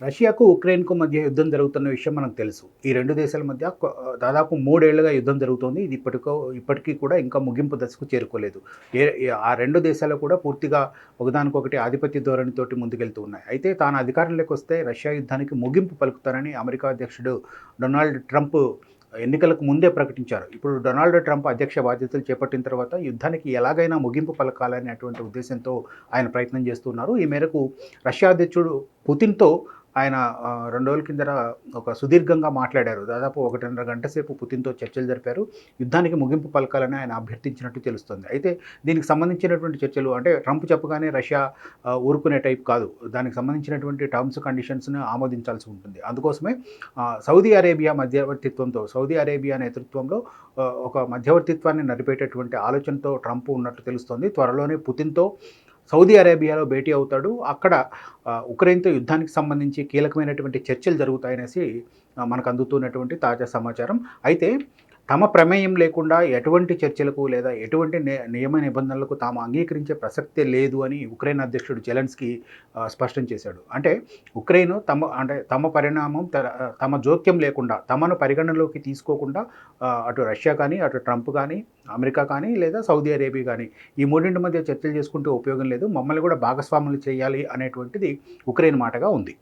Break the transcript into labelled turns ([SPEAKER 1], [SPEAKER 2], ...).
[SPEAKER 1] రష్యాకు, ఉక్రెయిన్‌కు మధ్య యుద్ధం జరుగుతున్న విషయం మనకు తెలుసు. ఈ 2 దేశాల మధ్య దాదాపు 3 ఏళ్లుగా యుద్ధం జరుగుతోంది. ఇది ఇప్పటికీ కూడా ఇంకా ముగింపు దశకు చేరుకోలేదు. ఆ 2 దేశాలు కూడా పూర్తిగా ఒకదానికొకటి ఆధిపత్య ధోరణితోటి ముందుకెళ్తూ ఉన్నాయి. అయితే తాను అధికారంలోకి వస్తే రష్యా యుద్ధానికి ముగింపు పలుకుతానని అమెరికా అధ్యక్షుడు డొనాల్డ్ ట్రంప్ ఎన్నికలకు ముందే ప్రకటించారు. ఇప్పుడు డొనాల్డ్ ట్రంప్ అధ్యక్ష బాధ్యతలు చేపట్టిన తర్వాత యుద్ధానికి ఎలాగైనా ముగింపు పలకాలనేటువంటి ఉద్దేశంతో ఆయన ప్రయత్నం చేస్తున్నారు. ఈ మేరకు రష్యా అధ్యక్షుడు పుతిన్‌తో ఆయన 2 రోజుల కిందట ఒక సుదీర్ఘంగా మాట్లాడారు. దాదాపు 1:30 గంట సేపు పుతిన్‌తో చర్చలు జరిపారు. యుద్ధానికి ముగింపు పలకాలని ఆయన అభ్యర్థించినట్టు తెలుస్తుంది. అయితే దీనికి సంబంధించినటువంటి చర్చలు అంటే ట్రంప్ చెప్పగానే రష్యా ఊరుకునే టైప్ కాదు. దానికి సంబంధించినటువంటి టర్మ్స్, కండిషన్స్‌ని ఆమోదించాల్సి ఉంటుంది. అందుకోసమే సౌదీ అరేబియా మధ్యవర్తిత్వంతో, సౌదీ అరేబియా నేతృత్వంలో ఒక మధ్యవర్తిత్వాన్ని నడిపేటటువంటి ఆలోచనతో ట్రంప్ ఉన్నట్టు తెలుస్తోంది. త్వరలోనే పుతిన్‌తో సౌదీ అరేబియాలో భేటీ అవుతాడు. అక్కడ ఉక్రెయిన్‌తో యుద్ధానికి సంబంధించి కీలకమైనటువంటి చర్చలు జరుగుతాయనేసి మనకు అందుతున్నటువంటి తాజా సమాచారం. అయితే తమ ప్రమేయం లేకుండా ఎటువంటి చర్చలకు లేదా ఎటువంటి నియమ నిబంధనలకు తాము అంగీకరించే ప్రసక్తే లేదు అని ఉక్రెయిన్ అధ్యక్షుడు జెలెన్స్కీ స్పష్టం చేశాడు. అంటే ఉక్రెయిన్ తమ పరిణామం తమ జోక్యం లేకుండా, తమను పరిగణనలోకి తీసుకోకుండా అటు రష్యా కానీ, అటు ట్రంప్ కానీ, అమెరికా కానీ లేదా సౌదీ అరేబియా కానీ ఈ మూడింటి మధ్య చర్చలు చేసుకుంటూ ఉపయోగం లేదు. మమ్మల్ని కూడా భాగస్వాములు చేయాలి అనేటువంటిది ఉక్రెయిన్ మాటగా ఉంది.